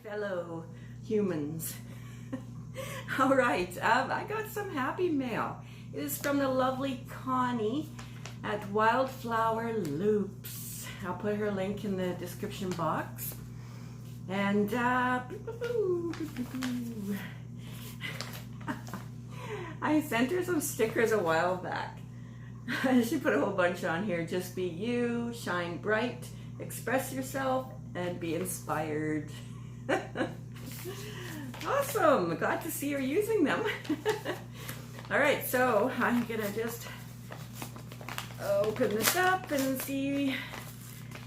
fellow humans. All right, I got some happy mail. It is from the lovely Connie at Wildflower Loops. I'll put her link in the description box. And I sent her some stickers a while back. She put a whole bunch on here. Just be you, shine bright, express yourself, and be inspired. Awesome, glad to see her using them. All right, so I'm gonna just open this up and see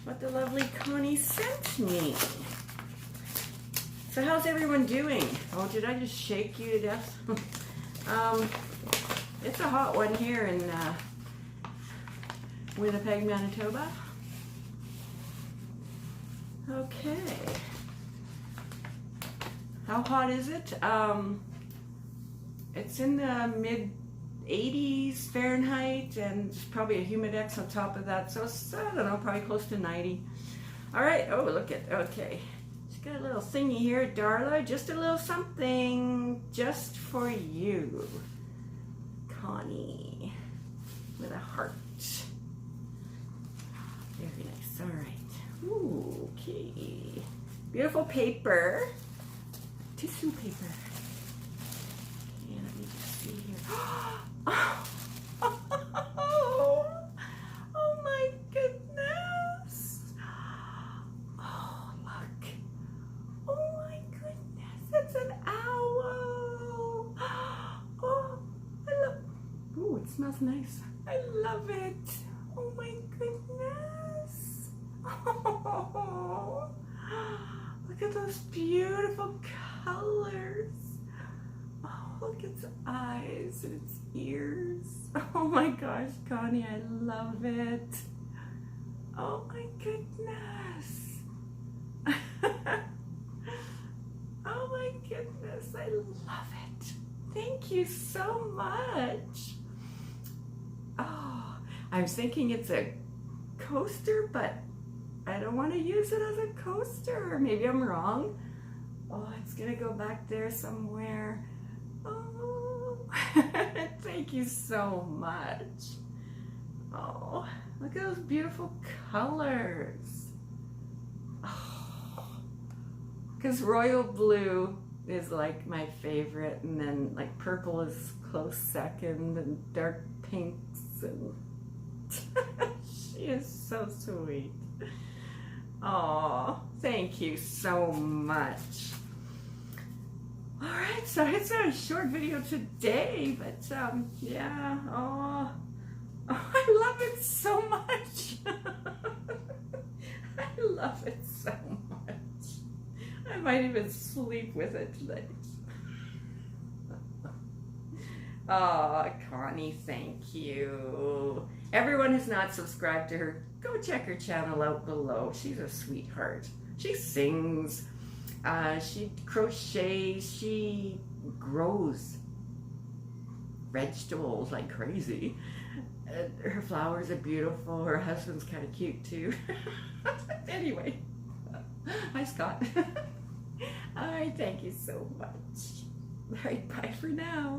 what the lovely Connie sent me. So how's everyone doing? Oh, did I just shake you to death? It's a hot one here in Winnipeg, Manitoba. Okay. How hot is it? It's in the mid 80s Fahrenheit, and there's probably a humidex on top of that, so it's, I don't know, probably close to 90. All right, oh, look at, okay. She's got a little thingy here, Darla, just a little something just for you, Connie, with a heart. Very nice, all right. Ooh, okay. Beautiful paper. Tissue paper. Okay, let me just see here. Oh my goodness. Oh, look. Oh my goodness. It's an owl. Oh, I love. Ooh, it smells nice. I love it. Oh my goodness. Oh, look at those beautiful colors. Oh, look at its eyes and its ears. Oh my gosh, Connie, I love it. Oh my goodness. Oh my goodness, I love it. Thank you so much. Oh, I was thinking it's a coaster, but I don't want to use it as a coaster. Maybe I'm wrong. Oh, it's gonna go back there somewhere. Oh, thank you so much. Oh, look at those beautiful colors. Oh, because royal blue is like my favorite, and then like purple is close second, and dark pinks, and she is so sweet. Oh, thank you so much. All right, so it's a short video today, but yeah, oh, I love it so much. I love it so much. I might even sleep with it tonight. Oh, Connie, thank you. Everyone who's not subscribed to her, go check her channel out below. She's a sweetheart. She sings, she crochets, she grows vegetables like crazy. Her flowers are beautiful. Her husband's kind of cute too. Anyway, hi Scott. All right, thank you so much. All right, bye for now.